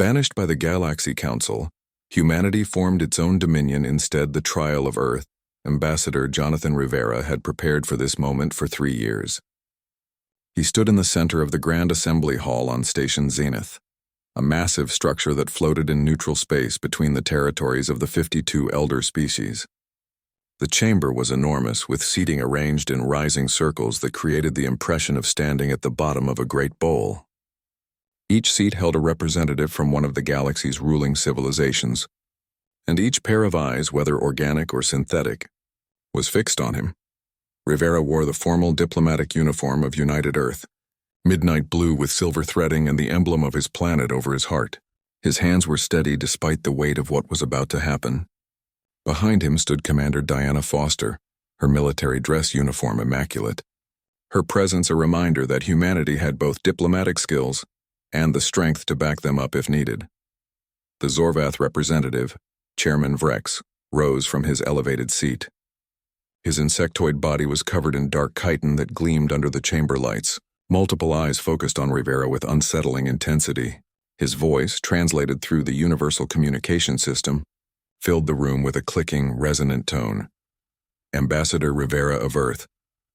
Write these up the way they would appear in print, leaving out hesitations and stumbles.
Banished by the Galactic Council, humanity formed its own dominion instead the trial of Earth. Ambassador Jonathan Rivera had prepared for this moment for 3 years. He stood in the center of the Grand Assembly Hall on Station Zenith, a massive structure that floated in neutral space between the territories of the 52 elder species. The chamber was enormous, with seating arranged in rising circles that created the impression of standing at the bottom of a great bowl. Each seat held a representative from one of the galaxy's ruling civilizations, and each pair of eyes, whether organic or synthetic, was fixed on him. Rivera wore the formal diplomatic uniform of United Earth, midnight blue with silver threading and the emblem of his planet over his heart. His hands were steady despite the weight of what was about to happen. Behind him stood Commander Diana Foster, her military dress uniform immaculate. Her presence a reminder that humanity had both diplomatic skills and the strength to back them up if needed. The Zorvath representative, Chairman Vrex, rose from his elevated seat. His insectoid body was covered in dark chitin that gleamed under the chamber lights. Multiple eyes focused on Rivera with unsettling intensity. His voice, translated through the universal communication system, filled the room with a clicking, resonant tone. Ambassador Rivera of Earth,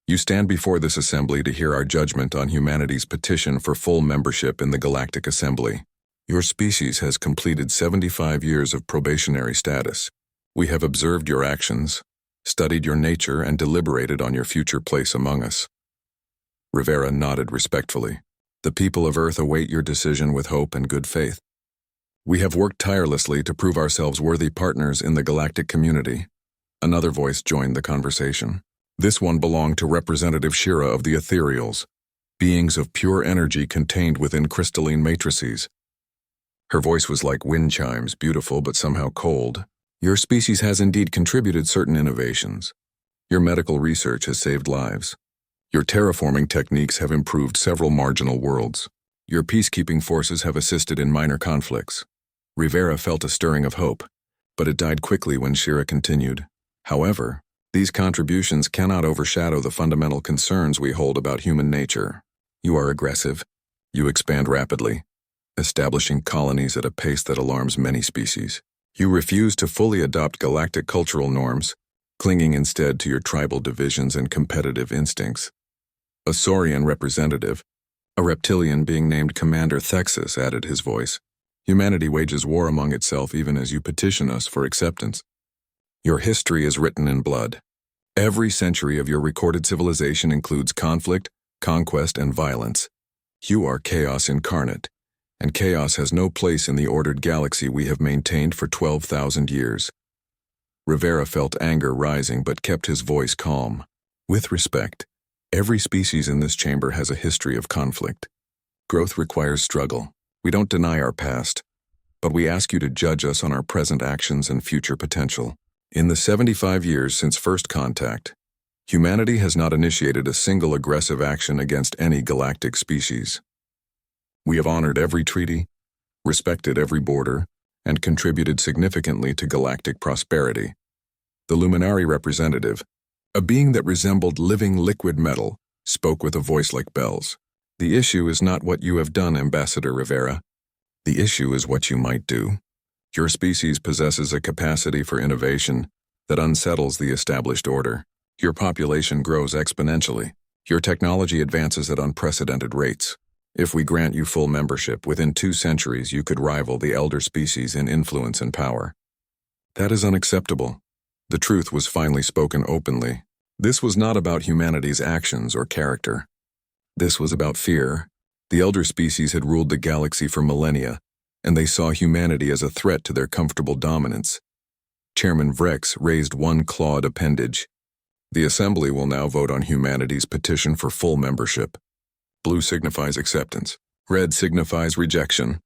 you stand before this assembly to hear our judgment on humanity's petition for full membership in the Galactic Assembly. Your species has completed 75 years of probationary status. We have observed your actions, studied your nature, and deliberated on your future place among us. Rivera nodded respectfully. The people of Earth await your decision with hope and good faith. We have worked tirelessly to prove ourselves worthy partners in the galactic community. Another voice joined the conversation. This one belonged to Representative Shira of the Ethereals, beings of pure energy contained within crystalline matrices. Her voice was like wind chimes, beautiful but somehow cold. Your species has indeed contributed certain innovations. Your medical research has saved lives. Your terraforming techniques have improved several marginal worlds. Your peacekeeping forces have assisted in minor conflicts. Rivera felt a stirring of hope, but it died quickly when Shira continued. However, these contributions cannot overshadow the fundamental concerns we hold about human nature. You are aggressive. You expand rapidly, establishing colonies at a pace that alarms many species. You refuse to fully adopt galactic cultural norms, clinging instead to your tribal divisions and competitive instincts. A Saurian representative, a reptilian being named Commander Thexus, added his voice. Humanity wages war among itself even as you petition us for acceptance. Your history is written in blood. Every century of your recorded civilization includes conflict, conquest, and violence. You are chaos incarnate, and chaos has no place in the ordered galaxy we have maintained for 12,000 years. Rivera felt anger rising but kept his voice calm. With respect, every species in this chamber has a history of conflict. Growth requires struggle. We don't deny our past, but we ask you to judge us on our present actions and future potential. In the 75 years since first contact, humanity has not initiated a single aggressive action against any galactic species. We have honored every treaty, respected every border, and contributed significantly to galactic prosperity. The Luminari representative, a being that resembled living liquid metal, spoke with a voice like bells. The issue is not what you have done, Ambassador Rivera. The issue is what you might do. Your species possesses a capacity for innovation that unsettles the established order. Your population grows exponentially. Your technology advances at unprecedented rates. If we grant you full membership, within 2 centuries you could rival the elder species in influence and power. That is unacceptable. The truth was finally spoken openly. This was not about humanity's actions or character. This was about fear. The elder species had ruled the galaxy for millennia, and they saw humanity as a threat to their comfortable dominance. Chairman Vrex raised one clawed appendage. The Assembly will now vote on humanity's petition for full membership. Blue signifies acceptance. Red signifies rejection.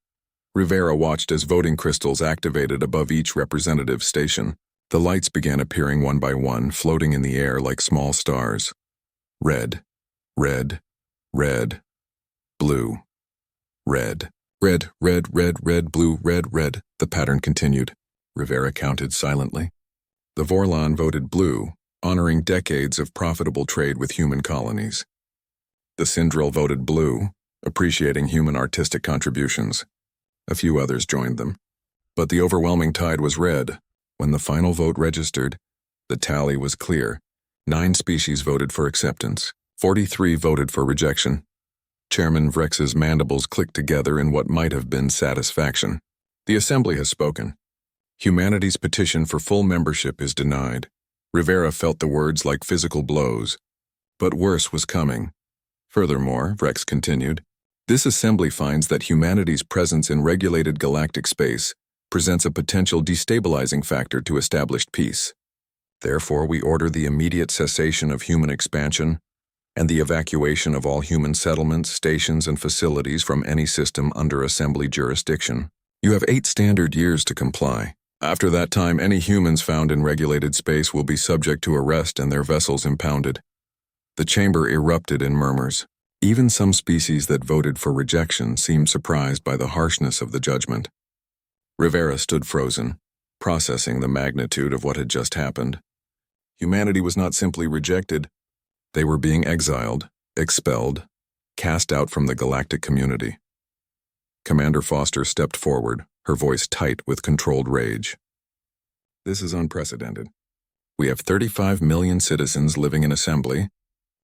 Rivera watched as voting crystals activated above each representative station. The lights began appearing one by one, floating in the air like small stars. Red, red, red, blue, red, red, red, red, red, blue, red, red. The pattern continued. Rivera counted silently. The Vorlon voted blue, honoring decades of profitable trade with human colonies. The Syndril voted blue, appreciating human artistic contributions. A few others joined them. But the overwhelming tide was red. When the final vote registered, the tally was clear. 9 species voted for acceptance. 43 voted for rejection. Chairman Vrex's mandibles clicked together in what might have been satisfaction. The Assembly has spoken. Humanity's petition for full membership is denied. Rivera felt the words like physical blows. But worse was coming. Furthermore, Vrex continued, this Assembly finds that humanity's presence in regulated galactic space presents a potential destabilizing factor to established peace. Therefore, we order the immediate cessation of human expansion and the evacuation of all human settlements, stations, and facilities from any system under Assembly jurisdiction. You have 8 standard years to comply. After that time, any humans found in regulated space will be subject to arrest and their vessels impounded. The chamber erupted in murmurs. Even some species that voted for rejection seemed surprised by the harshness of the judgment. Rivera stood frozen, processing the magnitude of what had just happened. Humanity was not simply rejected. They were being exiled, expelled, cast out from the galactic community. Commander Foster stepped forward, her voice tight with controlled rage. This is unprecedented. We have 35 million citizens living in Assembly,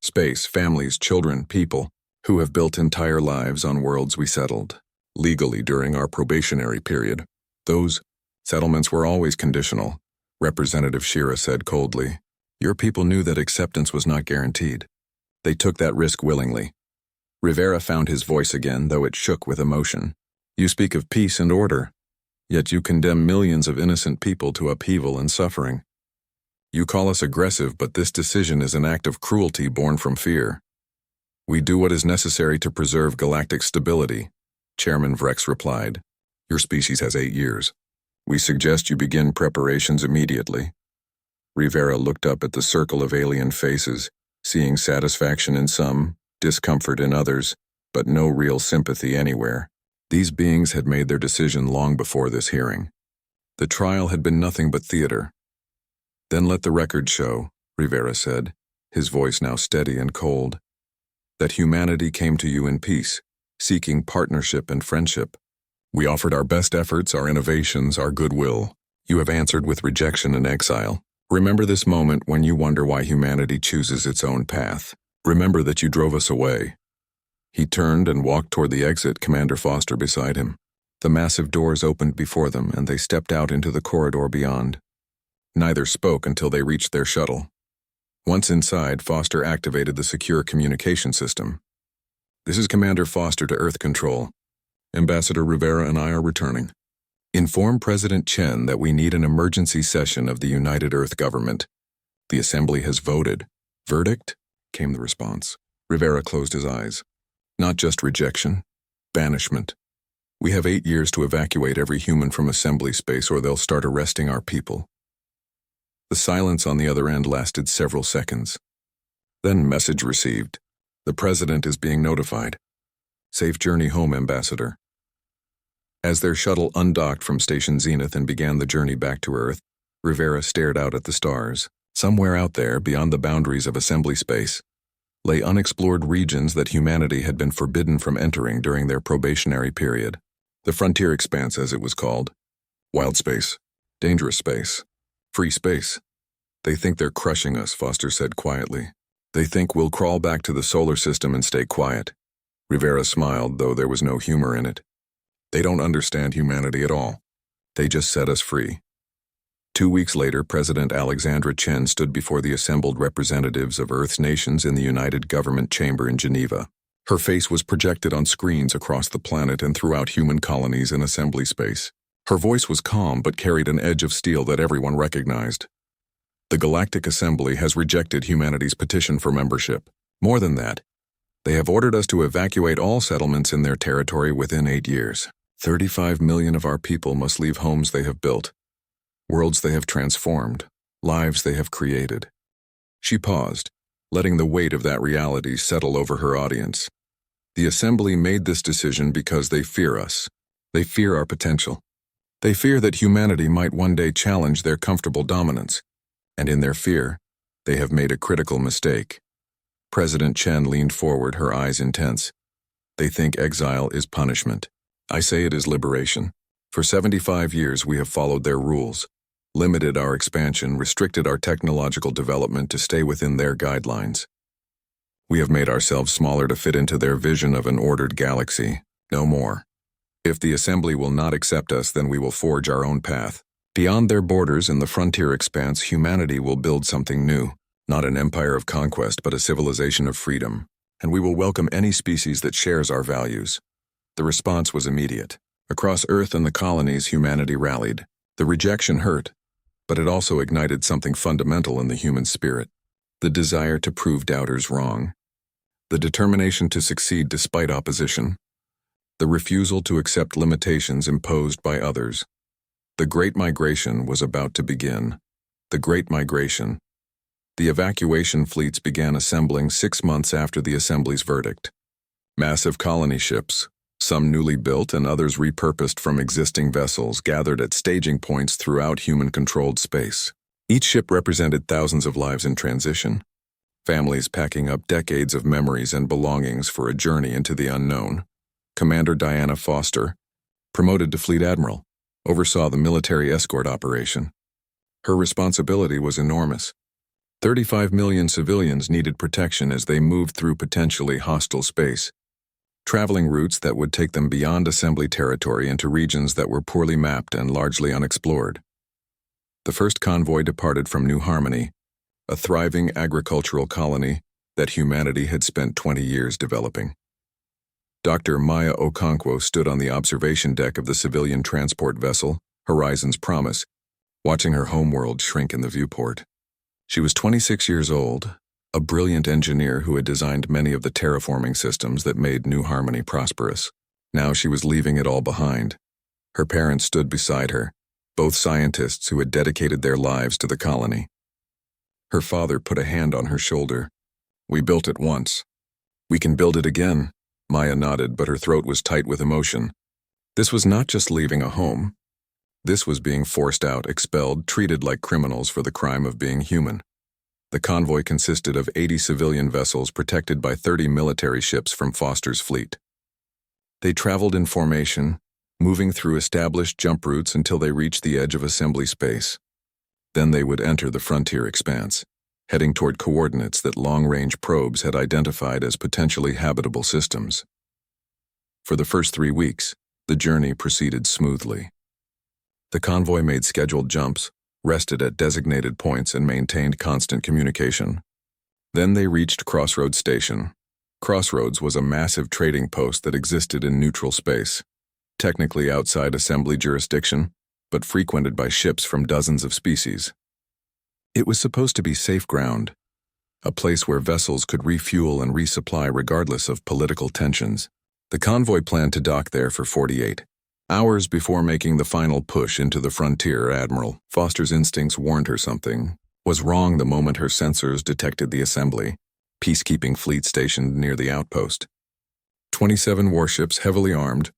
space, families, children, people, who have built entire lives on worlds we settled, legally during our probationary period. Those settlements were always conditional, Representative Shira said coldly. Your people knew that acceptance was not guaranteed. They took that risk willingly. Rivera found his voice again, though it shook with emotion. You speak of peace and order, yet you condemn millions of innocent people to upheaval and suffering. You call us aggressive, but this decision is an act of cruelty born from fear. We do what is necessary to preserve galactic stability, Chairman Vrex replied. Your species has 8 years. We suggest you begin preparations immediately. Rivera looked up at the circle of alien faces, seeing satisfaction in some, discomfort in others, but no real sympathy anywhere. These beings had made their decision long before this hearing. The trial had been nothing but theater. Then let the record show, Rivera said, his voice now steady and cold, that humanity came to you in peace, seeking partnership and friendship. We offered our best efforts, our innovations, our goodwill. You have answered with rejection and exile. Remember this moment when you wonder why humanity chooses its own path. Remember that you drove us away. He turned and walked toward the exit, Commander Foster beside him. The massive doors opened before them, and they stepped out into the corridor beyond. Neither spoke until they reached their shuttle. Once inside, Foster activated the secure communication system. This is Commander Foster to Earth Control. Ambassador Rivera and I are returning. Inform President Chen that we need an emergency session of the United Earth Government. The Assembly has voted. Verdict? Came the response. Rivera closed his eyes. Not just rejection, banishment. We have 8 years to evacuate every human from Assembly space or they'll start arresting our people. The silence on the other end lasted several seconds. Then message received. The President is being notified. Safe journey home, Ambassador. As their shuttle undocked from Station Zenith and began the journey back to Earth, Rivera stared out at the stars. Somewhere out there, beyond the boundaries of Assembly space, lay unexplored regions that humanity had been forbidden from entering during their probationary period. The frontier expanse, as it was called. Wild space. Dangerous space. Free space. They think they're crushing us, Foster said quietly. They think we'll crawl back to the solar system and stay quiet. Rivera smiled, though there was no humor in it. They don't understand humanity at all. They just set us free. 2 weeks later, President Alexandra Chen stood before the assembled representatives of Earth's nations in the United Government Chamber in Geneva. Her face was projected on screens across the planet and throughout human colonies in Assembly space. Her voice was calm but carried an edge of steel that everyone recognized. The Galactic Assembly has rejected humanity's petition for membership. More than that, they have ordered us to evacuate all settlements in their territory within 8 years. 35 million of our people must leave homes they have built, worlds they have transformed, lives they have created. She paused, letting the weight of that reality settle over her audience. The Assembly made this decision because they fear us. They fear our potential. They fear that humanity might one day challenge their comfortable dominance. And in their fear, they have made a critical mistake. President Chen leaned forward, her eyes intense. They think exile is punishment. I say it is liberation. For 75 years we have followed their rules, limited our expansion, restricted our technological development to stay within their guidelines. We have made ourselves smaller to fit into their vision of an ordered galaxy, no more. If the Assembly will not accept us, then we will forge our own path. Beyond their borders in the frontier expanse, humanity will build something new, not an empire of conquest, but a civilization of freedom, and we will welcome any species that shares our values. The response was immediate. Across Earth and the colonies, humanity rallied. The rejection hurt, but it also ignited something fundamental in the human spirit. The desire to prove doubters wrong. The determination to succeed despite opposition. The refusal to accept limitations imposed by others. The Great Migration was about to begin. The Great Migration. The evacuation fleets began assembling 6 months after the Assembly's verdict. Massive colony ships, some newly built and others repurposed from existing vessels, gathered at staging points throughout human-controlled space. Each ship represented thousands of lives in transition, families packing up decades of memories and belongings for a journey into the unknown. Commander Diana Foster, promoted to Fleet Admiral, oversaw the military escort operation. Her responsibility was enormous. 35 million civilians needed protection as they moved through potentially hostile space, traveling routes that would take them beyond Assembly territory into regions that were poorly mapped and largely unexplored. The first convoy departed from New Harmony, a thriving agricultural colony that humanity had spent 20 years developing. Dr. Maya Okonkwo stood on the observation deck of the civilian transport vessel, Horizon's Promise, watching her homeworld shrink in the viewport. She was 26 years old, a brilliant engineer who had designed many of the terraforming systems that made New Harmony prosperous. Now she was leaving it all behind. Her parents stood beside her, both scientists who had dedicated their lives to the colony. Her father put a hand on her shoulder. "We built it once. We can build it again." Maya nodded, but her throat was tight with emotion. This was not just leaving a home. This was being forced out, expelled, treated like criminals for the crime of being human. The convoy consisted of 80 civilian vessels protected by 30 military ships from Foster's fleet. They traveled in formation, moving through established jump routes until they reached the edge of Assembly space. Then they would enter the frontier expanse, heading toward coordinates that long-range probes had identified as potentially habitable systems. For the first 3 weeks, the journey proceeded smoothly. The convoy made scheduled jumps, rested at designated points, and maintained constant communication. Then they reached Crossroads Station. Crossroads was a massive trading post that existed in neutral space, technically outside Assembly jurisdiction, but frequented by ships from dozens of species. It was supposed to be safe ground, a place where vessels could refuel and resupply regardless of political tensions. The convoy planned to dock there for 48 hours before making the final push into the frontier. Admiral Foster's instincts warned her something was wrong the moment her sensors detected the Assembly peacekeeping fleet stationed near the outpost. 27 warships heavily armed,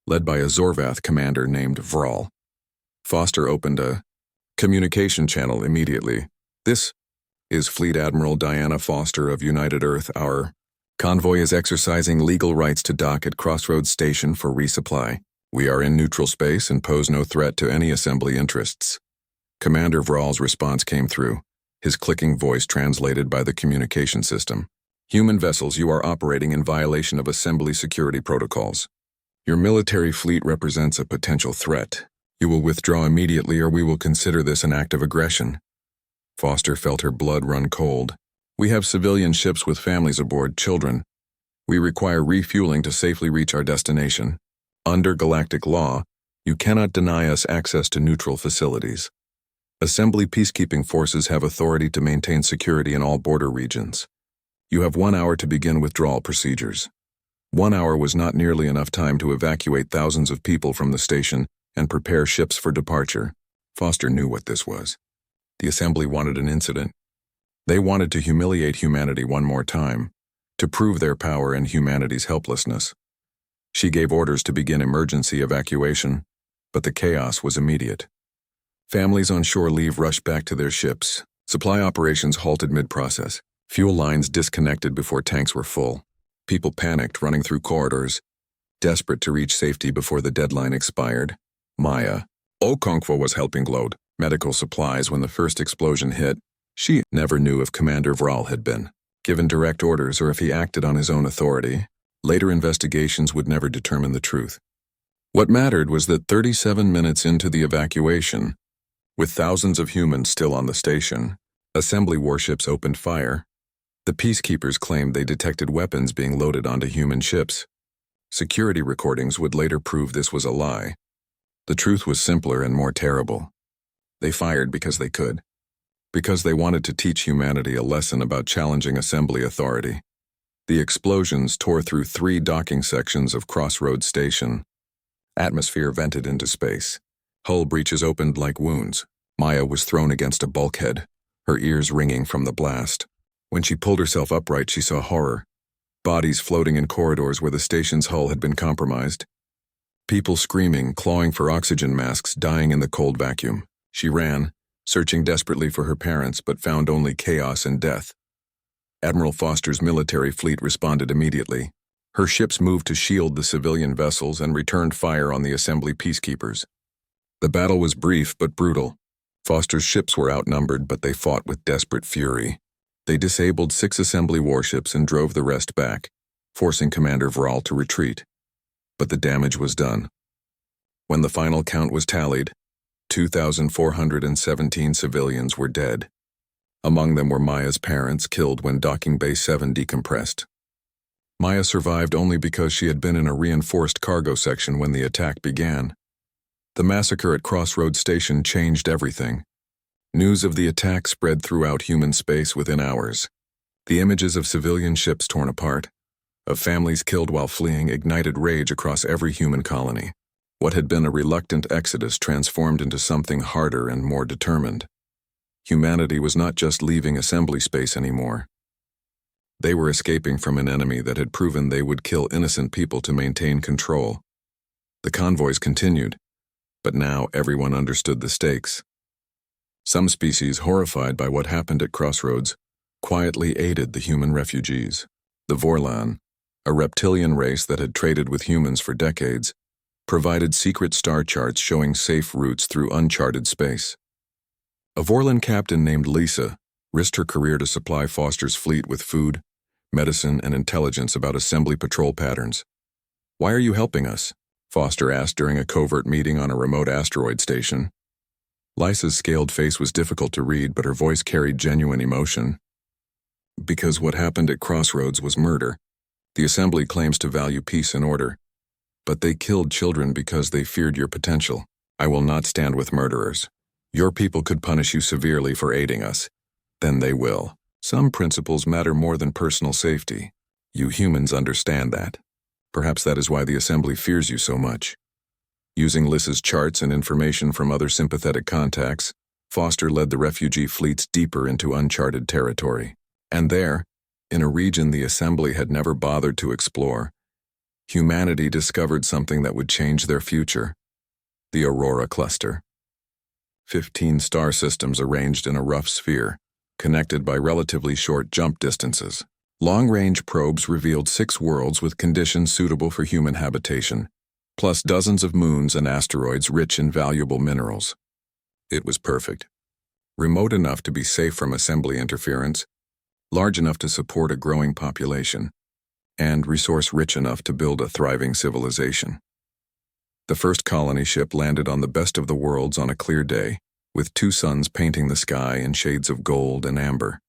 led by a Zorvath commander named Vral. Foster opened a communication channel immediately. "This is Fleet Admiral Diana Foster of United Earth. Our convoy is exercising legal rights to dock at Crossroads Station for resupply. We are in neutral space and pose no threat to any Assembly interests." Commander Vral's response came through, his clicking voice translated by the communication system. "Human vessels, you are operating in violation of Assembly security protocols. Your military fleet represents a potential threat. You will withdraw immediately or we will consider this an act of aggression." Foster felt her blood run cold. "We have civilian ships with families aboard, children. We require refueling to safely reach our destination. Under galactic law, you cannot deny us access to neutral facilities. Assembly peacekeeping forces have authority to maintain security in all border regions. You have 1 hour to begin withdrawal procedures." 1 hour was not nearly enough time to evacuate thousands of people from the station and prepare ships for departure. Foster knew what this was. The Assembly wanted an incident. They wanted to humiliate humanity one more time, to prove their power and humanity's helplessness. She gave orders to begin emergency evacuation, but the chaos was immediate. Families on shore leave rushed back to their ships. Supply operations halted mid-process. Fuel lines disconnected before tanks were full. People panicked, running through corridors. Desperate to reach safety before the deadline expired, Maya Okonkwo was helping load medical supplies when the first explosion hit. She never knew if Commander Vral had been given direct orders or if he acted on his own authority. Later investigations would never determine the truth. What mattered was that 37 minutes into the evacuation, with thousands of humans still on the station, assembly warships opened fire. The peacekeepers claimed they detected weapons being loaded onto human ships. Security recordings would later prove this was a lie. The truth was simpler and more terrible. They fired because they could. Because they wanted to teach humanity a lesson about challenging assembly authority. The explosions tore through 3 docking sections of Crossroads Station. Atmosphere vented into space. Hull breaches opened like wounds. Maya was thrown against a bulkhead, her ears ringing from the blast. When she pulled herself upright, she saw horror. Bodies floating in corridors where the station's hull had been compromised. People screaming, clawing for oxygen masks, dying in the cold vacuum. She ran, searching desperately for her parents, but found only chaos and death. Admiral Foster's military fleet responded immediately. Her ships moved to shield the civilian vessels and returned fire on the assembly peacekeepers. The battle was brief but brutal. Foster's ships were outnumbered, but they fought with desperate fury. They disabled 6 assembly warships and drove the rest back, forcing Commander Vral to retreat. But the damage was done. When the final count was tallied, 2,417 civilians were dead. Among them were Maya's parents, killed when Docking Bay 7 decompressed. Maya survived only because she had been in a reinforced cargo section when the attack began. The massacre at Crossroads Station changed everything. News of the attack spread throughout human space within hours. The images of civilian ships torn apart, of families killed while fleeing, ignited rage across every human colony. What had been a reluctant exodus transformed into something harder and more determined. Humanity was not just leaving assembly space anymore. They were escaping from an enemy that had proven they would kill innocent people to maintain control. The convoys continued, but now everyone understood the stakes. Some species, horrified by what happened at Crossroads, quietly aided the human refugees. The Vorlan, a reptilian race that had traded with humans for decades, provided secret star charts showing safe routes through uncharted space. A Vorlan captain named Lisa risked her career to supply Foster's fleet with food, medicine, and intelligence about assembly patrol patterns. "Why are you helping us?" Foster asked during a covert meeting on a remote asteroid station. Lisa's scaled face was difficult to read, but her voice carried genuine emotion. "Because what happened at Crossroads was murder. The assembly claims to value peace and order, but they killed children because they feared your potential. I will not stand with murderers. Your people could punish you severely for aiding us. Then they will. Some principles matter more than personal safety. You humans understand that. Perhaps that is why the assembly fears you so much." Using Lisa's charts and information from other sympathetic contacts, Foster led the refugee fleets deeper into uncharted territory. And there, in a region the assembly had never bothered to explore, humanity discovered something that would change their future: the Aurora Cluster. 15 star systems arranged in a rough sphere, connected by relatively short jump distances. Long-range probes revealed 6 worlds with conditions suitable for human habitation, plus dozens of moons and asteroids rich in valuable minerals. It was perfect. Remote enough to be safe from assembly interference, large enough to support a growing population, and resource-rich enough to build a thriving civilization. The first colony ship landed on the best of the worlds on a clear day, with 2 suns painting the sky in shades of gold and amber.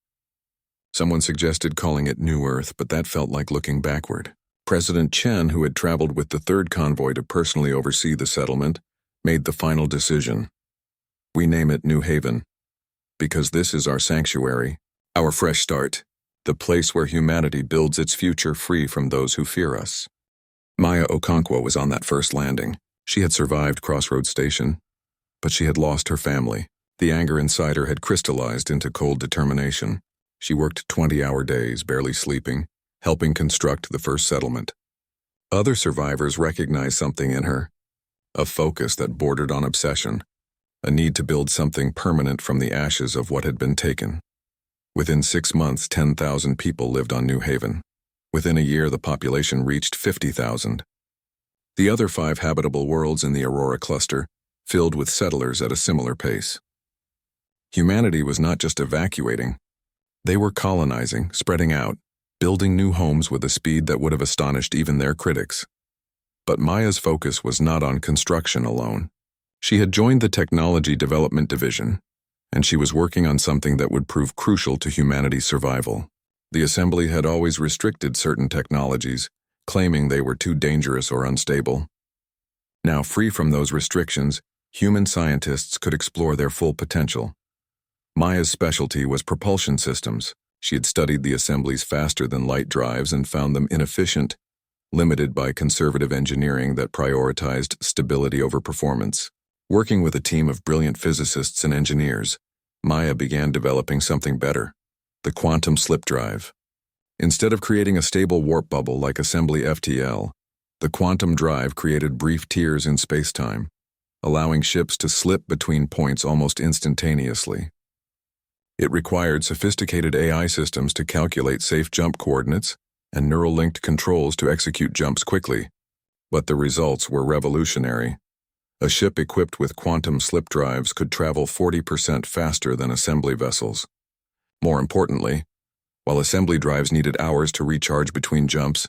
Someone suggested calling it New Earth, but that felt like looking backward. President Chen, who had traveled with the 3rd convoy to personally oversee the settlement, made the final decision. "We name it New Haven, because this is our sanctuary, our fresh start, the place where humanity builds its future free from those who fear us." Maya Okonkwo was on that first landing. She had survived Crossroads Station, but she had lost her family. The anger inside her had crystallized into cold determination. She worked 20-hour days, barely sleeping, helping construct the first settlement. Other survivors recognized something in her, a focus that bordered on obsession, a need to build something permanent from the ashes of what had been taken. Within 6 months, 10,000 people lived on New Haven. Within a year, the population reached 50,000. The other 5 habitable worlds in the Aurora cluster filled with settlers at a similar pace. Humanity was not just evacuating. They were colonizing, spreading out, building new homes with a speed that would have astonished even their critics. But Maya's focus was not on construction alone. She had joined the Technology Development Division, and she was working on something that would prove crucial to humanity's survival. The Assembly had always restricted certain technologies, claiming they were too dangerous or unstable. Now, free from those restrictions, human scientists could explore their full potential. Maya's specialty was propulsion systems. She had studied the Assembly's faster-than-light drives and found them inefficient, limited by conservative engineering that prioritized stability over performance. Working with a team of brilliant physicists and engineers, Maya began developing something better: the quantum slip drive. Instead of creating a stable warp bubble like Assembly FTL, the quantum drive created brief tears in spacetime, allowing ships to slip between points almost instantaneously. It required sophisticated AI systems to calculate safe jump coordinates and neural-linked controls to execute jumps quickly, but the results were revolutionary. A ship equipped with quantum slip drives could travel 40% faster than Assembly vessels. More importantly, while Assembly drives needed hours to recharge between jumps,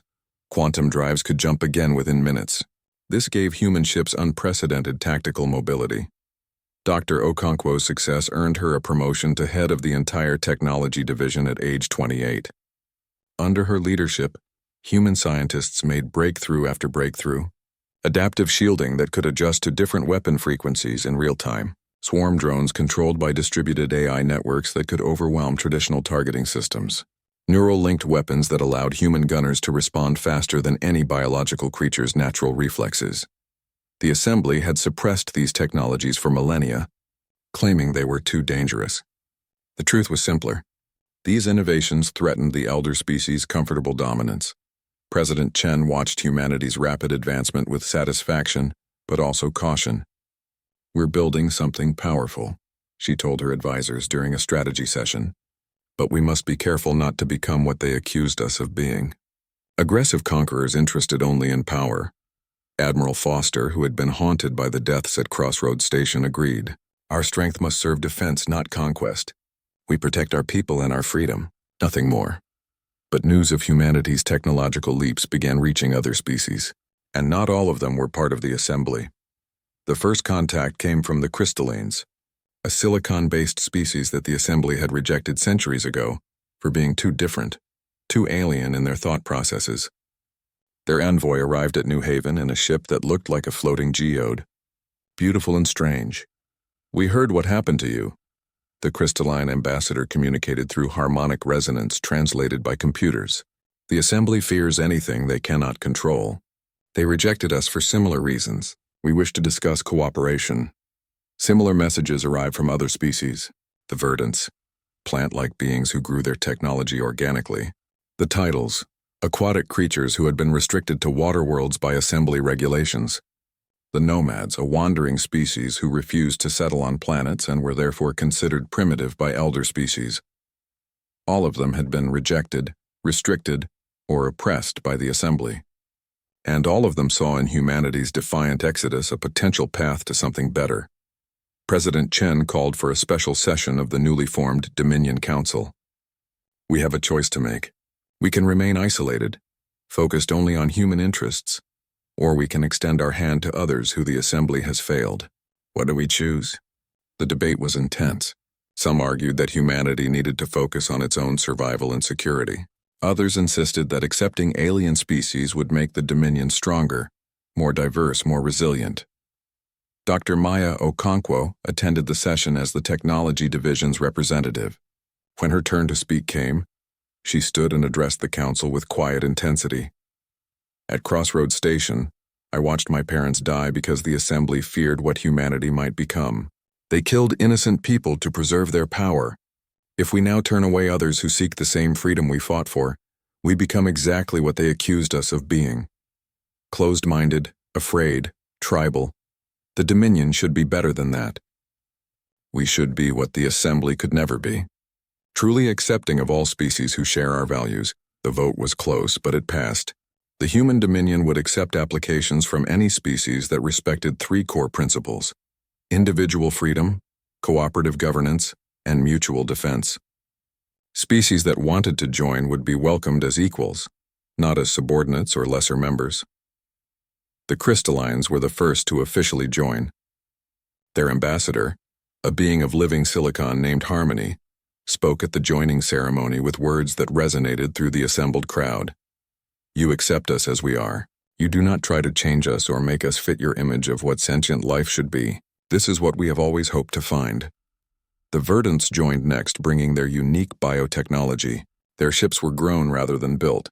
quantum drives could jump again within minutes. This gave human ships unprecedented tactical mobility. Dr. Okonkwo's success earned her a promotion to head of the entire technology division at age 28. Under her leadership, human scientists made breakthrough after breakthrough. Adaptive shielding that could adjust to different weapon frequencies in real time. Swarm drones controlled by distributed AI networks that could overwhelm traditional targeting systems. Neural-linked weapons that allowed human gunners to respond faster than any biological creature's natural reflexes. The Assembly had suppressed these technologies for millennia, claiming they were too dangerous. The truth was simpler. These innovations threatened the elder species' comfortable dominance. President Chen watched humanity's rapid advancement with satisfaction, but also caution. "We're building something powerful," she told her advisors during a strategy session. "But we must be careful not to become what they accused us of being." Aggressive conquerors interested only in power. Admiral Foster, who had been haunted by the deaths at Crossroads Station, agreed. "Our strength must serve defense, not conquest. We protect our people and our freedom, nothing more." But news of humanity's technological leaps began reaching other species, and not all of them were part of the Assembly. The first contact came from the crystallines, a silicon-based species that the Assembly had rejected centuries ago for being too different, too alien in their thought processes. Their envoy arrived at New Haven in a ship that looked like a floating geode. "Beautiful and strange. We heard what happened to you," the crystalline ambassador communicated through harmonic resonance translated by computers. "The Assembly fears anything they cannot control. They rejected us for similar reasons. We wish to discuss cooperation." Similar messages arrived from other species: the verdants, plant-like beings who grew their technology organically; the titles, aquatic creatures who had been restricted to water worlds by Assembly regulations; the nomads, a wandering species who refused to settle on planets and were therefore considered primitive by elder species. All of them had been rejected, restricted, or oppressed by the Assembly. And all of them saw in humanity's defiant exodus a potential path to something better. President Chen called for a special session of the newly formed Dominion Council. "We have a choice to make. We can remain isolated, focused only on human interests, or we can extend our hand to others who the Assembly has failed. What do we choose?" The debate was intense. Some argued that humanity needed to focus on its own survival and security. Others insisted that accepting alien species would make the Dominion stronger, more diverse, more resilient. Dr. Maya Okonkwo attended the session as the Technology Division's representative. When her turn to speak came, she stood and addressed the council with quiet intensity. "At Crossroads Station, I watched my parents die because the Assembly feared what humanity might become. They killed innocent people to preserve their power. If we now turn away others who seek the same freedom we fought for, we become exactly what they accused us of being. Closed-minded, afraid, tribal. The Dominion should be better than that. We should be what the Assembly could never be. Truly accepting of all species who share our values." The vote was close, but it passed. The human dominion would accept applications from any species that respected three core principles: individual freedom, cooperative governance, and mutual defense. Species that wanted to join would be welcomed as equals, not as subordinates or lesser members. The crystallines were the first to officially join. Their ambassador, a being of living silicon named Harmony, spoke at the joining ceremony with words that resonated through the assembled crowd. "You accept us as we are. You do not try to change us or make us fit your image of what sentient life should be. This is what we have always hoped to find." The Verdants joined next, bringing their unique biotechnology. Their ships were grown rather than built,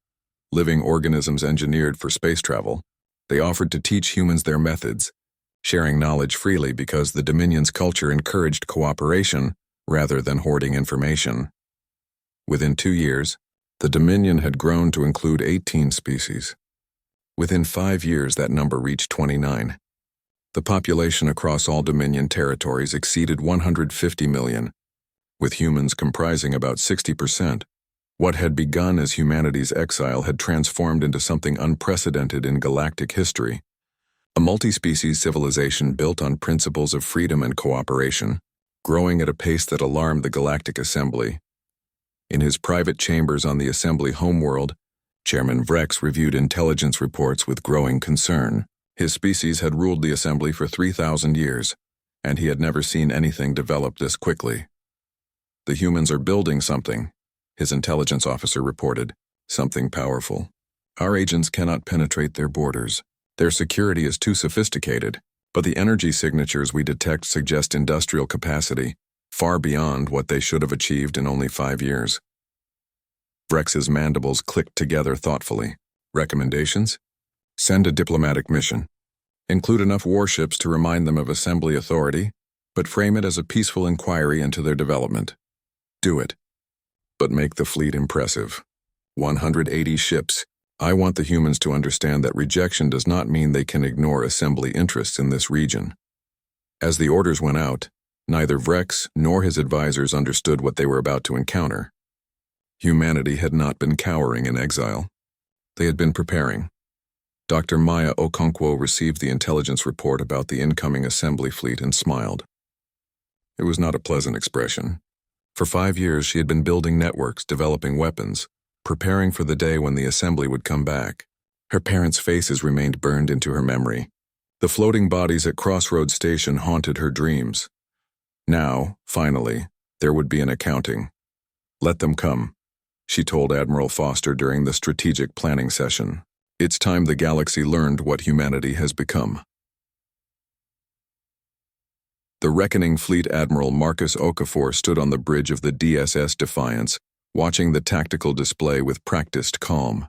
living organisms engineered for space travel. They offered to teach humans their methods, sharing knowledge freely because the Dominion's culture encouraged cooperation rather than hoarding information. Within 2 years, the Dominion had grown to include 18 species. Within 5 years, that number reached 29. The population across all Dominion territories exceeded 150 million, with humans comprising about 60%. What had begun as humanity's exile had transformed into something unprecedented in galactic history. A multi-species civilization built on principles of freedom and cooperation, growing at a pace that alarmed the Galactic Assembly. In his private chambers on the Assembly homeworld, Chairman Vrex reviewed intelligence reports with growing concern. His species had ruled the Assembly for 3,000 years, and he had never seen anything develop this quickly. "The humans are building something," his intelligence officer reported, "something powerful. Our agents cannot penetrate their borders. Their security is too sophisticated, but the energy signatures we detect suggest industrial capacity, far beyond what they should have achieved in only 5 years. Vrex's mandibles clicked together thoughtfully. "Recommendations? Send a diplomatic mission. Include enough warships to remind them of Assembly authority, but frame it as a peaceful inquiry into their development. Do it. But make the fleet impressive. 180 ships. I want the humans to understand that rejection does not mean they can ignore Assembly interests in this region." As the orders went out, neither Vrex nor his advisors understood what they were about to encounter. Humanity had not been cowering in exile. They had been preparing. Dr. Maya Okonkwo received the intelligence report about the incoming Assembly fleet and smiled. It was not a pleasant expression. For 5 years she had been building networks, developing weapons, preparing for the day when the Assembly would come back. Her parents' faces remained burned into her memory. The floating bodies at Crossroads Station haunted her dreams. Now, finally, there would be an accounting. "Let them come," she told Admiral Foster during the strategic planning session. "It's time the galaxy learned what humanity has become." The Reckoning Fleet Admiral Marcus Okafor stood on the bridge of the DSS Defiance, watching the tactical display with practiced calm.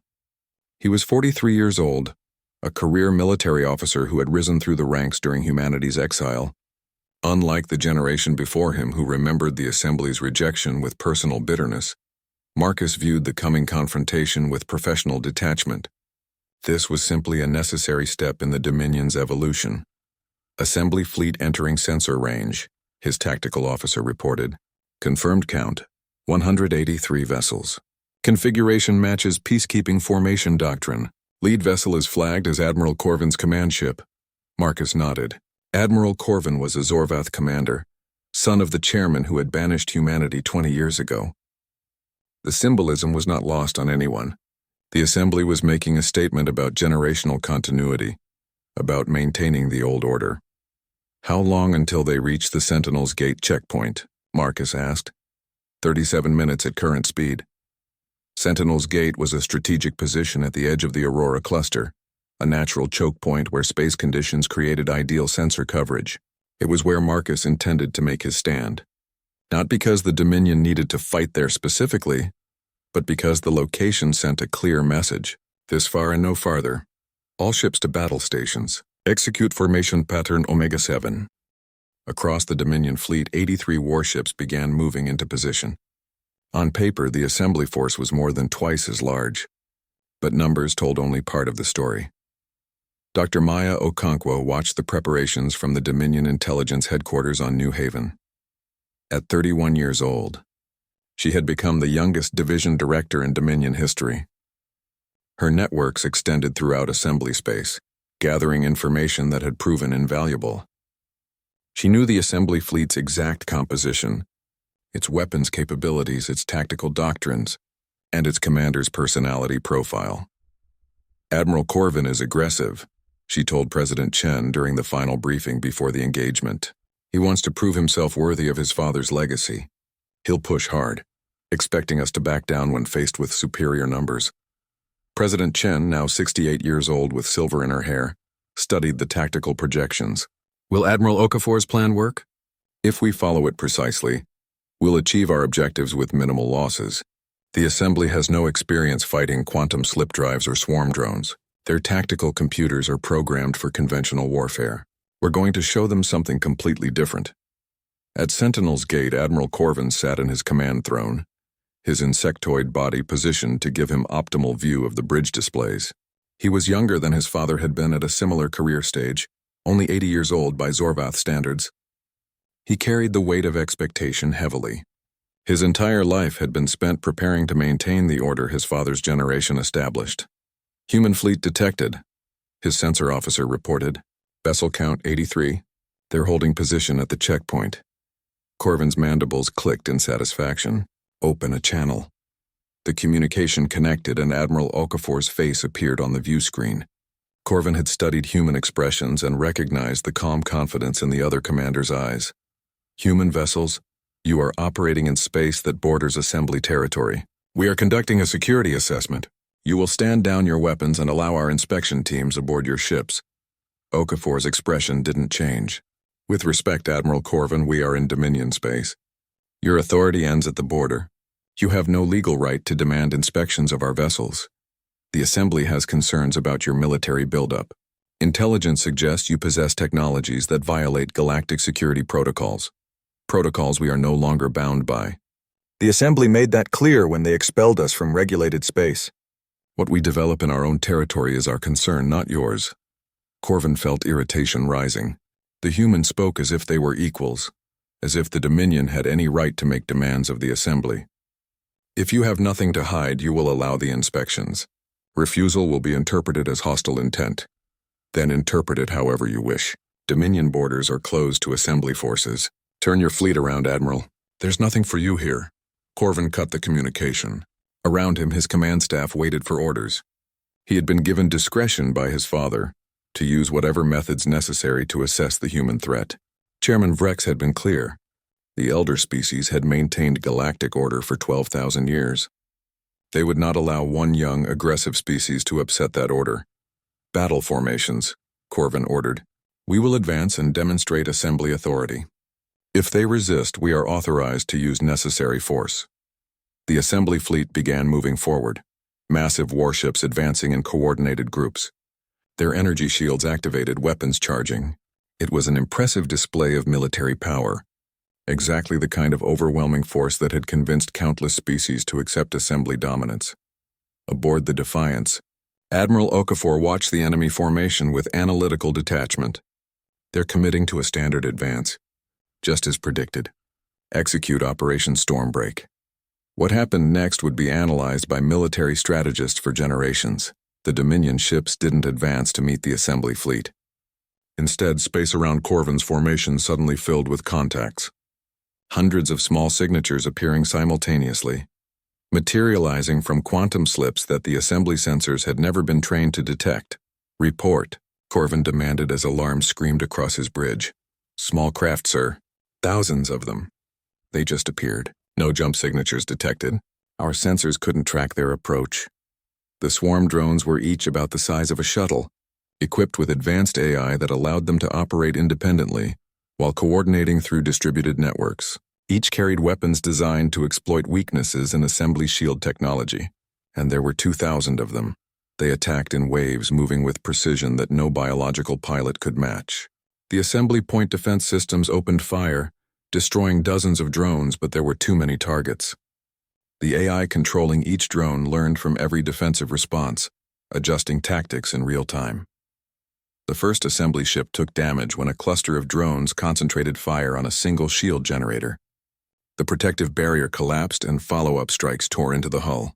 He was 43 years old, a career military officer who had risen through the ranks during humanity's exile. Unlike the generation before him who remembered the Assembly's rejection with personal bitterness, Marcus viewed the coming confrontation with professional detachment. This was simply a necessary step in the Dominion's evolution. "Assembly fleet entering sensor range," his tactical officer reported. "Confirmed count, 183 vessels. Configuration matches peacekeeping formation doctrine. Lead vessel is flagged as Admiral Corvin's command ship." Marcus nodded. Admiral Corvin was a Zorvath commander, son of the chairman who had banished humanity 20 years ago. The symbolism was not lost on anyone. The Assembly was making a statement about generational continuity, about maintaining the old order. "How long until they reach the Sentinel's Gate checkpoint?" Marcus asked. 37 minutes at current speed. Sentinel's Gate was a strategic position at the edge of the Aurora cluster, a natural choke point where space conditions created ideal sensor coverage. It was where Marcus intended to make his stand. Not because the Dominion needed to fight there specifically, but because the location sent a clear message: this far and no farther. All ships to battle stations. Execute formation pattern Omega-7. Across the Dominion fleet, 83 warships began moving into position. On paper, the Assembly force was more than twice as large, but numbers told only part of the story. Dr. Maya Okonkwo watched the preparations from the Dominion Intelligence Headquarters on New Haven. At 31 years old, she had become the youngest division director in Dominion history. Her networks extended throughout assembly space, gathering information that had proven invaluable. She knew the assembly fleet's exact composition, its weapons capabilities, its tactical doctrines, and its commander's personality profile. Admiral Corvin is aggressive, she told President Chen during the final briefing before the engagement. He wants to prove himself worthy of his father's legacy. He'll push hard, expecting us to back down when faced with superior numbers. President Chen, now 68 years old with silver in her hair, studied the tactical projections. Will Admiral Okafor's plan work? If we follow it precisely, we'll achieve our objectives with minimal losses. The assembly has no experience fighting quantum slip drives or swarm drones. Their tactical computers are programmed for conventional warfare. We're going to show them something completely different. At Sentinel's Gate, Admiral Corvin sat in his command throne, his insectoid body positioned to give him optimal view of the bridge displays. He was younger than his father had been at a similar career stage, only 80 years old by Zorvath standards. He carried the weight of expectation heavily. His entire life had been spent preparing to maintain the order his father's generation established. Human fleet detected, his sensor officer reported. Vessel count 83. They're holding position at the checkpoint. Corvin's mandibles clicked in satisfaction. Open a channel. The communication connected and Admiral Okafor's face appeared on the view screen. Corvin had studied human expressions and recognized the calm confidence in the other commander's eyes. Human vessels, you are operating in space that borders assembly territory. We are conducting a security assessment. You will stand down your weapons and allow our inspection teams aboard your ships. Okafor's expression didn't change. With respect, Admiral Corvin, we are in Dominion space. Your authority ends at the border. You have no legal right to demand inspections of our vessels. The Assembly has concerns about your military buildup. Intelligence suggests you possess technologies that violate galactic security protocols. Protocols we are no longer bound by. The Assembly made that clear when they expelled us from regulated space. What we develop in our own territory is our concern, not yours. Corvin felt irritation rising. The humans spoke as if they were equals, as if the Dominion had any right to make demands of the Assembly. If you have nothing to hide, you will allow the inspections. Refusal will be interpreted as hostile intent. Then interpret it however you wish. Dominion borders are closed to Assembly forces. Turn your fleet around, Admiral. There's nothing for you here. Corvin cut the communication. Around him, his command staff waited for orders. He had been given discretion by his father to use whatever methods necessary to assess the human threat. Chairman Vrex had been clear. The elder species had maintained galactic order for 12,000 years. They would not allow one young, aggressive species to upset that order. Battle formations, Corvin ordered. We will advance and demonstrate Assembly authority. If they resist, we are authorized to use necessary force. The Assembly fleet began moving forward, massive warships advancing in coordinated groups. Their energy shields activated, weapons charging. It was an impressive display of military power, exactly the kind of overwhelming force that had convinced countless species to accept Assembly dominance. Aboard the Defiance, Admiral Okafor watched the enemy formation with analytical detachment. They're committing to a standard advance, just as predicted. Execute Operation Stormbreak. What happened next would be analyzed by military strategists for generations. The Dominion ships didn't advance to meet the Assembly fleet. Instead, space around Corvin's formation suddenly filled with contacts. Hundreds of small signatures appearing simultaneously, materializing from quantum slips that the Assembly sensors had never been trained to detect. Report, Corvin demanded as alarm screamed across his bridge. Small craft, sir. Thousands of them. They just appeared. No jump signatures detected. Our sensors couldn't track their approach. The swarm drones were each about the size of a shuttle, equipped with advanced AI that allowed them to operate independently while coordinating through distributed networks. Each carried weapons designed to exploit weaknesses in Assembly shield technology, and there were 2,000 of them. They attacked in waves, moving with precision that no biological pilot could match. The Assembly point defense systems opened fire, destroying dozens of drones, but there were too many targets. The AI controlling each drone learned from every defensive response, adjusting tactics in real time. The first Assembly ship took damage when a cluster of drones concentrated fire on a single shield generator. The protective barrier collapsed and follow-up strikes tore into the hull.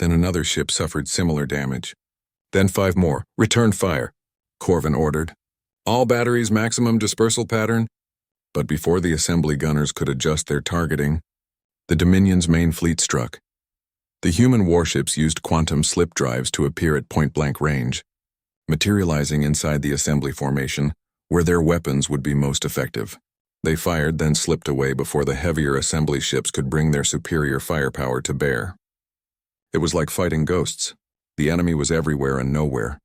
Then another ship suffered similar damage. Then 5 more. Return fire, Corvin ordered. All batteries maximum dispersal pattern. But before the assembly gunners could adjust their targeting, the Dominion's main fleet struck. The human warships used quantum slip drives to appear at point-blank range, materializing inside the assembly formation, where their weapons would be most effective. They fired, then slipped away before the heavier assembly ships could bring their superior firepower to bear. It was like fighting ghosts. The enemy was everywhere and nowhere,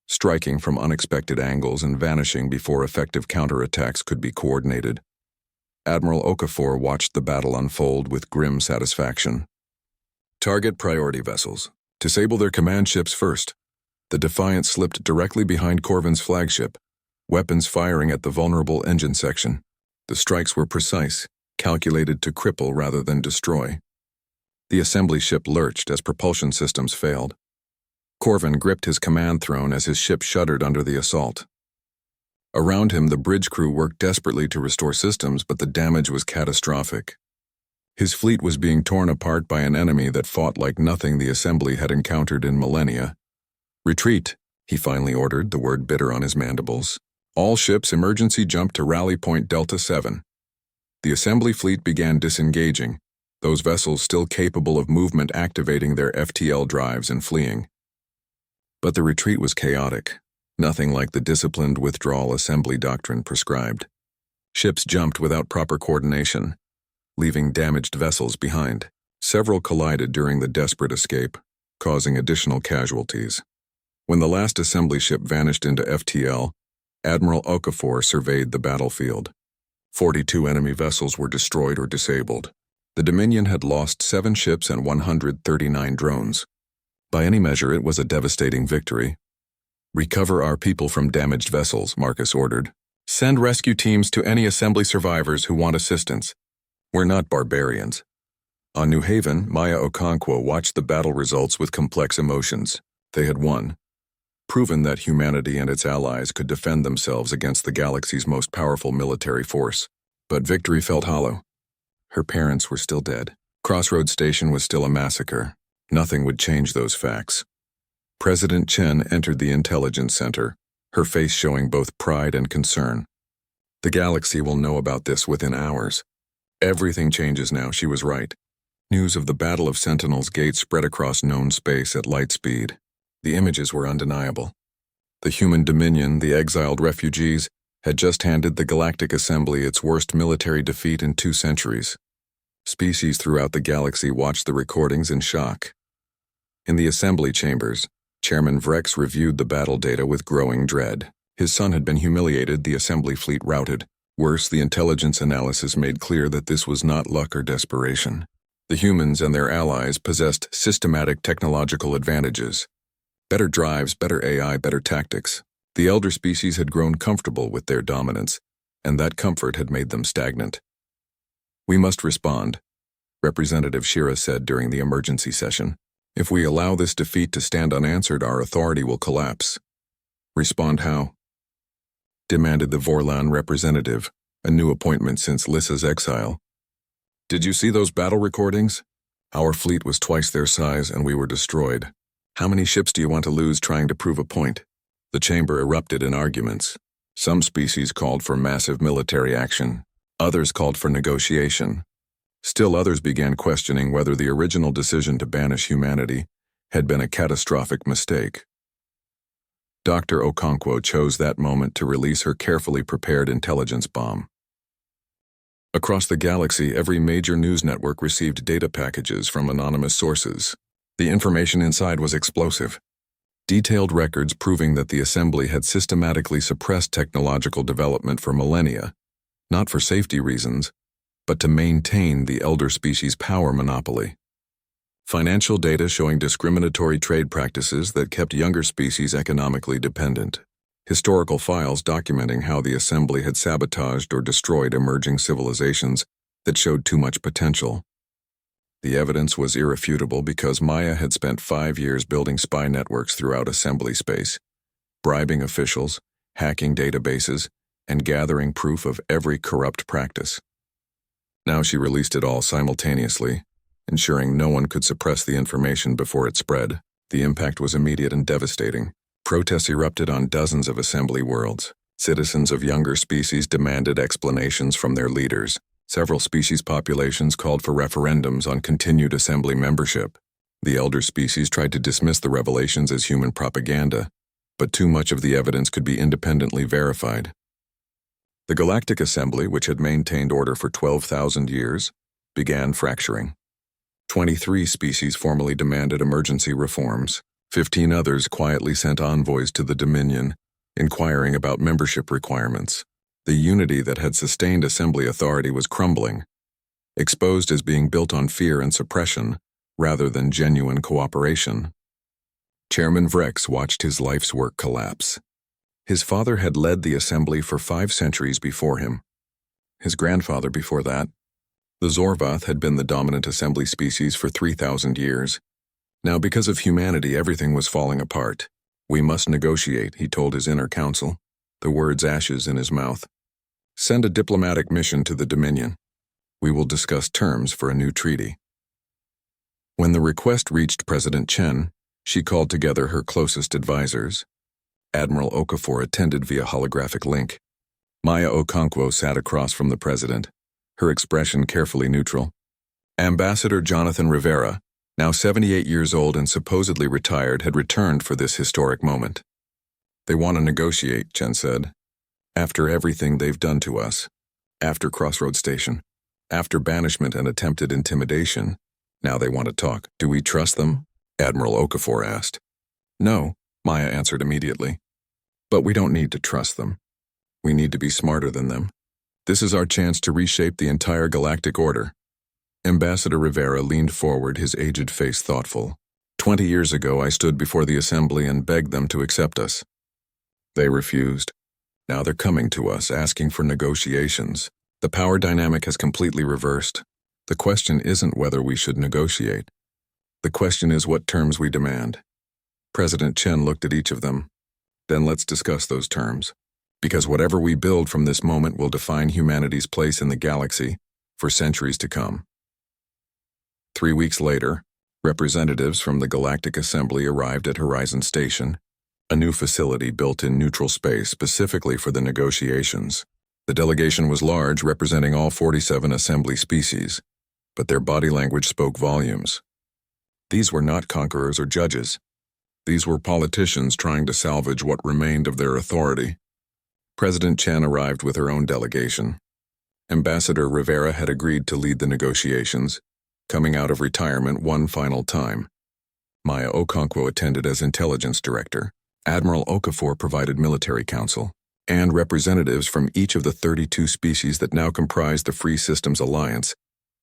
striking from unexpected angles and vanishing before effective counterattacks could be coordinated. Admiral Okafor watched the battle unfold with grim satisfaction. Target priority vessels. Disable their command ships first. The Defiant slipped directly behind Corvin's flagship, weapons firing at the vulnerable engine section. The strikes were precise, calculated to cripple rather than destroy. The assembly ship lurched as propulsion systems failed. Corvin gripped his command throne as his ship shuddered under the assault. Around him, the bridge crew worked desperately to restore systems, but the damage was catastrophic. His fleet was being torn apart by an enemy that fought like nothing the assembly had encountered in millennia. Retreat, he finally ordered, the word bitter on his mandibles. All ships emergency jump to rally point Delta 7. The assembly fleet began disengaging, those vessels still capable of movement activating their FTL drives and fleeing. But the retreat was chaotic, nothing like the disciplined withdrawal assembly doctrine prescribed. Ships jumped without proper coordination, leaving damaged vessels behind. Several collided during the desperate escape, causing additional casualties. When the last assembly ship vanished into FTL, Admiral Okafor surveyed the battlefield. 42 enemy vessels were destroyed or disabled. The Dominion had lost 7 ships and 139 drones. By any measure, it was a devastating victory. Recover our people from damaged vessels, Marcus ordered. Send rescue teams to any assembly survivors who want assistance. We're not barbarians. On New Haven, Maya Okonkwo watched the battle results with complex emotions. They had won, proven that humanity and its allies could defend themselves against the galaxy's most powerful military force. But victory felt hollow. Her parents were still dead. Crossroads Station was still a massacre. Nothing would change those facts. President Chen entered the intelligence center, her face showing both pride and concern. The galaxy will know about this within hours. Everything changes now, she was right. News of the Battle of Sentinel's Gate spread across known space at light speed. The images were undeniable. The human Dominion, the exiled refugees, had just handed the Galactic Assembly its worst military defeat in 2 centuries. Species throughout the galaxy watched the recordings in shock. In the assembly chambers, Chairman Vrex reviewed the battle data with growing dread. His son had been humiliated, the assembly fleet routed. Worse, the intelligence analysis made clear that this was not luck or desperation. The humans and their allies possessed systematic technological advantages. Better drives, better AI, better tactics. The elder species had grown comfortable with their dominance, and that comfort had made them stagnant. We must respond, Representative Shira said during the emergency session. If we allow this defeat to stand unanswered, our authority will collapse. Respond how? Demanded the Vorlan representative, a new appointment since Lissa's exile. Did you see those battle recordings? Our fleet was twice their size and we were destroyed. How many ships do you want to lose trying to prove a point? The chamber erupted in arguments. Some species called for massive military action. Others called for negotiation. Still others began questioning whether the original decision to banish humanity had been a catastrophic mistake. Dr. Okonkwo chose that moment to release her carefully prepared intelligence bomb. Across the galaxy, every major news network received data packages from anonymous sources. The information inside was explosive. Detailed records proving that the assembly had systematically suppressed technological development for millennia, not for safety reasons, but to maintain the elder species' power monopoly. Financial data showing discriminatory trade practices that kept younger species economically dependent. Historical files documenting how the assembly had sabotaged or destroyed emerging civilizations that showed too much potential. The evidence was irrefutable because Maya had spent 5 years building spy networks throughout assembly space, bribing officials, hacking databases, and gathering proof of every corrupt practice. Now she released it all simultaneously, ensuring no one could suppress the information before it spread. The impact was immediate and devastating. Protests erupted on dozens of assembly worlds. Citizens of younger species demanded explanations from their leaders. Several species populations called for referendums on continued assembly membership. The elder species tried to dismiss the revelations as human propaganda, but too much of the evidence could be independently verified. The Galactic Assembly, which had maintained order for 12,000 years, began fracturing. 23 species formally demanded emergency reforms. 15 others quietly sent envoys to the Dominion, inquiring about membership requirements. The unity that had sustained assembly authority was crumbling, exposed as being built on fear and suppression rather than genuine cooperation. Chairman Vrex watched his life's work collapse. His father had led the assembly for 5 centuries before him. His grandfather before that. The Zorvath had been the dominant assembly species for 3,000 years. Now, because of humanity, everything was falling apart. "We must negotiate," he told his inner council, the words ashes in his mouth. "Send a diplomatic mission to the Dominion. We will discuss terms for a new treaty." When the request reached President Chen, she called together her closest advisors. Admiral Okafor attended via holographic link. Maya Okonkwo sat across from the president, her expression carefully neutral. Ambassador Jonathan Rivera, now 78 years old and supposedly retired, had returned for this historic moment. "They want to negotiate," Chen said. "After everything they've done to us. After Crossroads Station. After banishment and attempted intimidation. Now they want to talk. Do we trust them?" Admiral Okafor asked. "No," Maya answered immediately. "But we don't need to trust them. We need to be smarter than them. This is our chance to reshape the entire galactic order." Ambassador Rivera leaned forward, his aged face thoughtful. 20 years ago, I stood before the assembly and begged them to accept us. They refused. Now they're coming to us, asking for negotiations. The power dynamic has completely reversed. The question isn't whether we should negotiate. The question is what terms we demand. President Chen looked at each of them. "Then let's discuss those terms. Because whatever we build from this moment will define humanity's place in the galaxy for centuries to come." 3 weeks later, representatives from the Galactic Assembly arrived at Horizon Station, a new facility built in neutral space specifically for the negotiations. The delegation was large, representing all 47 assembly species, but their body language spoke volumes. These were not conquerors or judges. These were politicians trying to salvage what remained of their authority. President Chen arrived with her own delegation. Ambassador Rivera had agreed to lead the negotiations, coming out of retirement one final time. Maya Okonkwo attended as intelligence director. Admiral Okafor provided military counsel, and representatives from each of the 32 species that now comprise the Free Systems Alliance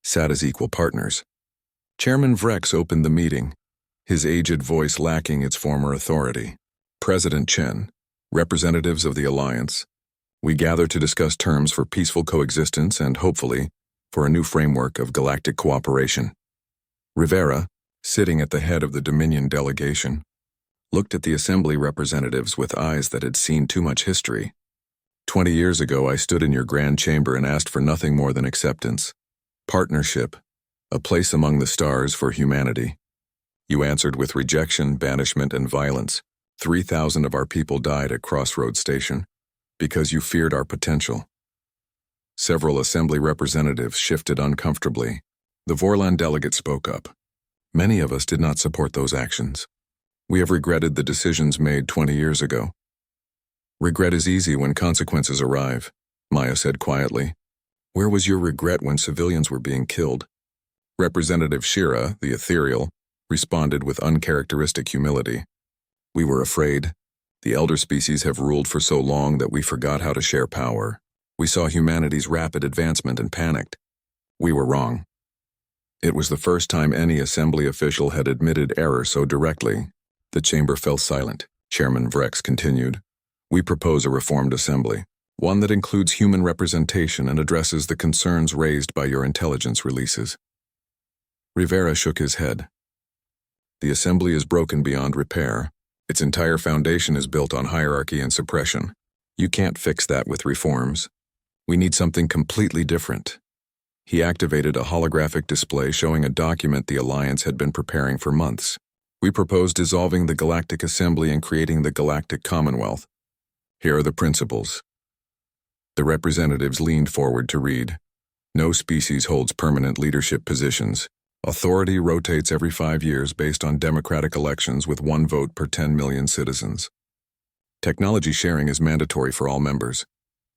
sat as equal partners. Chairman Vrex opened the meeting, his aged voice lacking its former authority. "President Chen, representatives of the Alliance, we gather to discuss terms for peaceful coexistence and, hopefully, for a new framework of galactic cooperation." Rivera, sitting at the head of the Dominion delegation, looked at the assembly representatives with eyes that had seen too much history. 20 years ago, I stood in your grand chamber and asked for nothing more than acceptance, partnership, a place among the stars for humanity. You answered with rejection, banishment, and violence. 3,000 of our people died at Crossroads Station because you feared our potential. Several assembly representatives shifted uncomfortably. The Vorlan delegate spoke up. "Many of us did not support those actions. We have regretted the decisions made 20 years ago." "Regret is easy when consequences arrive," Maya said quietly. "Where was your regret when civilians were being killed?" Representative Shira, the ethereal, responded with uncharacteristic humility. "We were afraid. The elder species have ruled for so long that we forgot how to share power. We saw humanity's rapid advancement and panicked. We were wrong." It was the first time any assembly official had admitted error so directly. The chamber fell silent. Chairman Vrex continued. "We propose a reformed assembly, one that includes human representation and addresses the concerns raised by your intelligence releases." Rivera shook his head. "The assembly is broken beyond repair. Its entire foundation is built on hierarchy and suppression. You can't fix that with reforms. We need something completely different." He activated a holographic display showing a document the Alliance had been preparing for months. We propose dissolving the Galactic Assembly and creating the Galactic Commonwealth. Here are the principles. The representatives leaned forward to read. No species holds permanent leadership positions. Authority rotates every 5 years based on democratic elections with 1 vote per 10 million citizens. Technology sharing is mandatory for all members.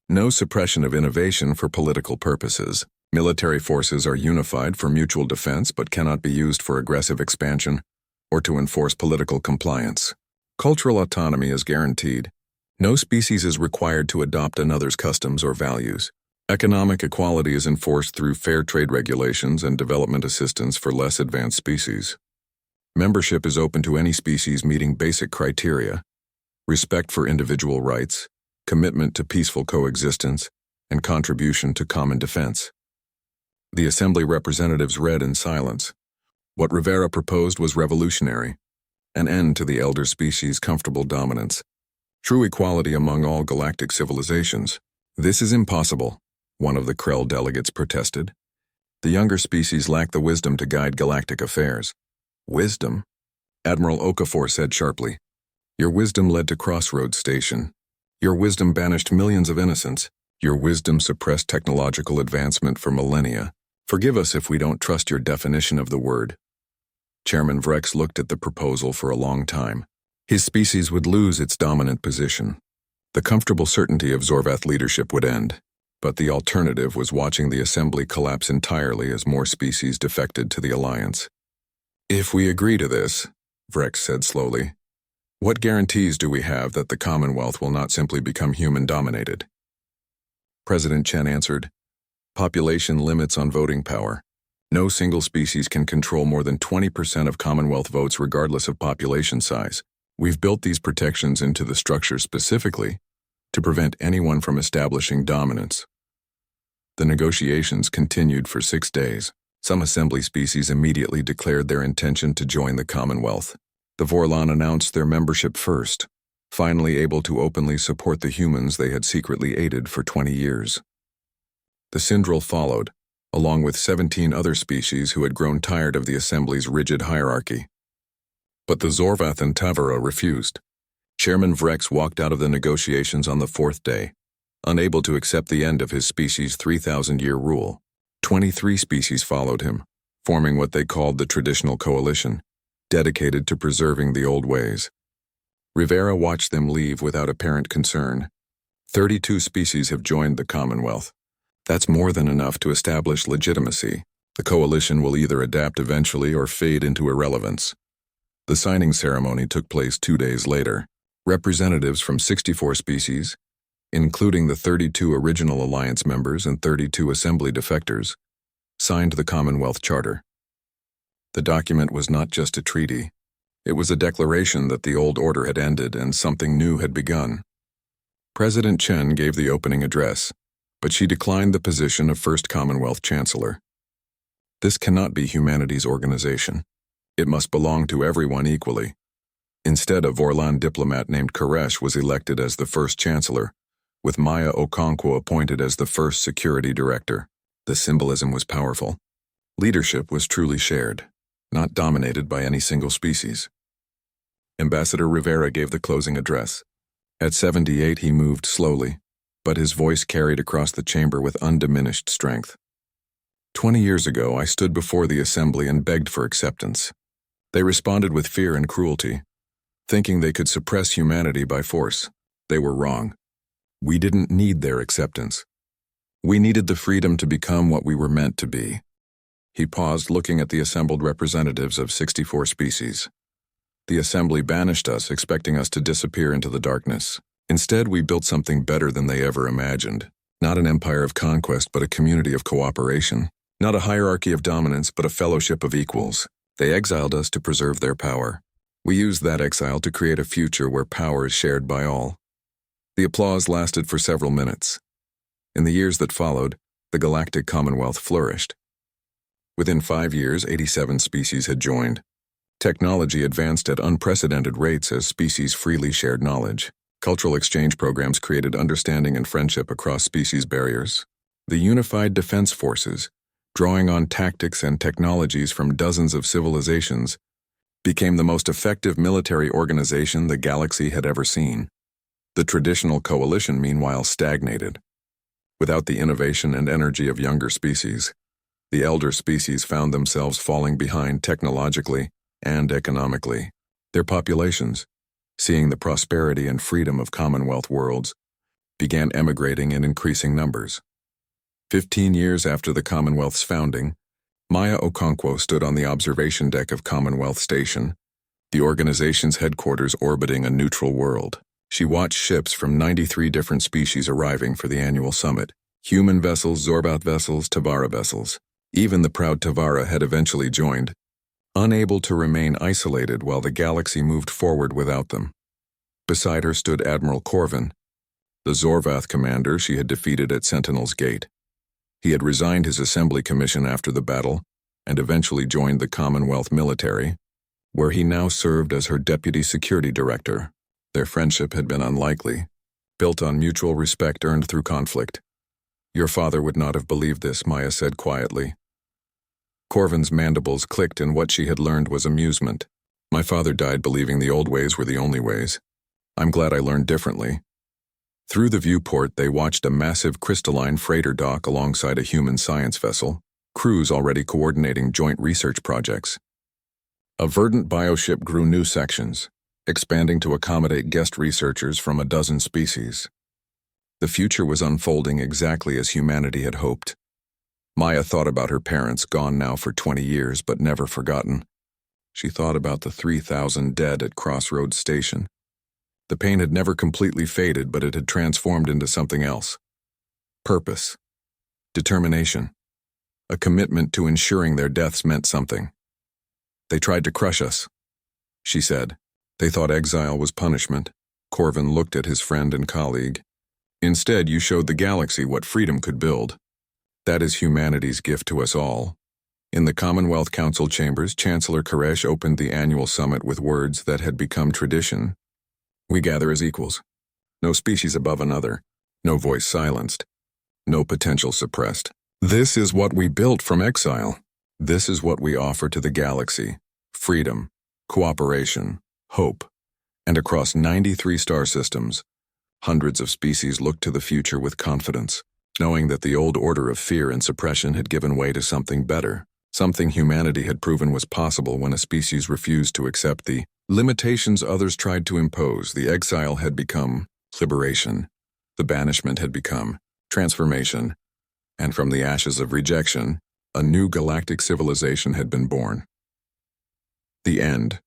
No suppression of innovation for political purposes. Military forces are unified for mutual defense but cannot be used for aggressive expansion or to enforce political compliance. Cultural autonomy is guaranteed. No species is required to adopt another's customs or values. Economic equality is enforced through fair trade regulations and development assistance for less advanced species. Membership is open to any species meeting basic criteria: respect for individual rights, commitment to peaceful coexistence, and contribution to common defense. The Assembly representatives read in silence. What Rivera proposed was revolutionary: an end to the elder species' comfortable dominance. True equality among all galactic civilizations. This is impossible, one of the Krell delegates protested. The younger species lack the wisdom to guide galactic affairs. Wisdom? Admiral Okafor said sharply. Your wisdom led to Crossroads Station. Your wisdom banished millions of innocents. Your wisdom suppressed technological advancement for millennia. Forgive us if we don't trust your definition of the word. Chairman Vrex looked at the proposal for a long time. His species would lose its dominant position. The comfortable certainty of Zorvath leadership would end. But the alternative was watching the Assembly collapse entirely as more species defected to the Alliance. If we agree to this, Vrex said slowly, what guarantees do we have that the Commonwealth will not simply become human-dominated? President Chen answered, population limits on voting power. No single species can control more than 20% of Commonwealth votes regardless of population size. We've built these protections into the structure specifically to prevent anyone from establishing dominance. The negotiations continued for 6 days. Some Assembly species immediately declared their intention to join the Commonwealth. The Vorlon announced their membership first, finally able to openly support the humans they had secretly aided for 20 years. The Syndril followed, along with 17 other species who had grown tired of the Assembly's rigid hierarchy. But the Zorvath and Tavara refused. Chairman Vrex walked out of the negotiations on the 4th day, unable to accept the end of his species' 3,000-year rule. 23 species followed him, forming what they called the Traditional Coalition, dedicated to preserving the old ways. Rivera watched them leave without apparent concern. 32 species have joined the Commonwealth. That's more than enough to establish legitimacy. The coalition will either adapt eventually or fade into irrelevance. The signing ceremony took place 2 days later. Representatives from 64 species, including the 32 original Alliance members and 32 Assembly defectors, signed the Commonwealth Charter. The document was not just a treaty. It was a declaration that the old order had ended and something new had begun. President Chen gave the opening address, but she declined the position of First Commonwealth Chancellor. This cannot be humanity's organization. It must belong to everyone equally. Instead, a Vorlon diplomat named Koresh was elected as the first chancellor, with Maya Okonkwo appointed as the first security director. The symbolism was powerful. Leadership was truly shared, not dominated by any single species. Ambassador Rivera gave the closing address. At 78, he moved slowly, but his voice carried across the chamber with undiminished strength. 20 years ago, I stood before the Assembly and begged for acceptance. They responded with fear and cruelty, thinking they could suppress humanity by force. They were wrong. We didn't need their acceptance. We needed the freedom to become what we were meant to be. He paused, looking at the assembled representatives of 64 species. The Assembly banished us, expecting us to disappear into the darkness. Instead, we built something better than they ever imagined. Not an empire of conquest, but a community of cooperation. Not a hierarchy of dominance, but a fellowship of equals. They exiled us to preserve their power. We used that exile to create a future where power is shared by all. The applause lasted for several minutes. In the years that followed, the Galactic Commonwealth flourished. Within 5 years, 87 species had joined. Technology advanced at unprecedented rates as species freely shared knowledge. Cultural exchange programs created understanding and friendship across species barriers. The unified defense forces, drawing on tactics and technologies from dozens of civilizations, became the most effective military organization the galaxy had ever seen. The traditional coalition, meanwhile, stagnated. Without the innovation and energy of younger species, the elder species found themselves falling behind technologically and economically. Their populations, seeing the prosperity and freedom of Commonwealth worlds, began emigrating in increasing numbers. 15 years after the Commonwealth's founding, Maya Okonkwo stood on the observation deck of Commonwealth Station, the organization's headquarters orbiting a neutral world. She watched ships from 93 different species arriving for the annual summit. Human vessels, Zorbath vessels, Tavara vessels. Even the proud Tavara had eventually joined, unable to remain isolated while the galaxy moved forward without them. Beside her stood Admiral Corvin, the Zorvath commander she had defeated at Sentinel's Gate. He had resigned his assembly commission after the battle and eventually joined the Commonwealth military, where he now served as her deputy security director. Their friendship had been unlikely, built on mutual respect earned through conflict. Your father would not have believed this, Maya said quietly. Corvin's mandibles clicked, and what she had learned was amusement. My father died believing the old ways were the only ways. I'm glad I learned differently. Through the viewport, they watched a massive crystalline freighter dock alongside a human science vessel, crews already coordinating joint research projects. A verdant bioship grew new sections, expanding to accommodate guest researchers from a dozen species. The future was unfolding exactly as humanity had hoped. Maya thought about her parents, gone now for 20 years but never forgotten. She thought about the 3,000 dead at Crossroads Station. The pain had never completely faded, but it had transformed into something else. Purpose. Determination. A commitment to ensuring their deaths meant something. They tried to crush us, she said. They thought exile was punishment. Corvin looked at his friend and colleague. Instead, you showed the galaxy what freedom could build. That is humanity's gift to us all. In the Commonwealth Council chambers, Chancellor Koresh opened the annual summit with words that had become tradition. We gather as equals. No species above another. No voice silenced. No potential suppressed. This is what we built from exile. This is what we offer to the galaxy. Freedom, cooperation, hope. And across 93 star systems, hundreds of species looked to the future with confidence, knowing that the old order of fear and suppression had given way to something better, something humanity had proven was possible when a species refused to accept the limitations others tried to impose. The exile had become liberation. The banishment had become transformation. And from the ashes of rejection, a new galactic civilization had been born. The end.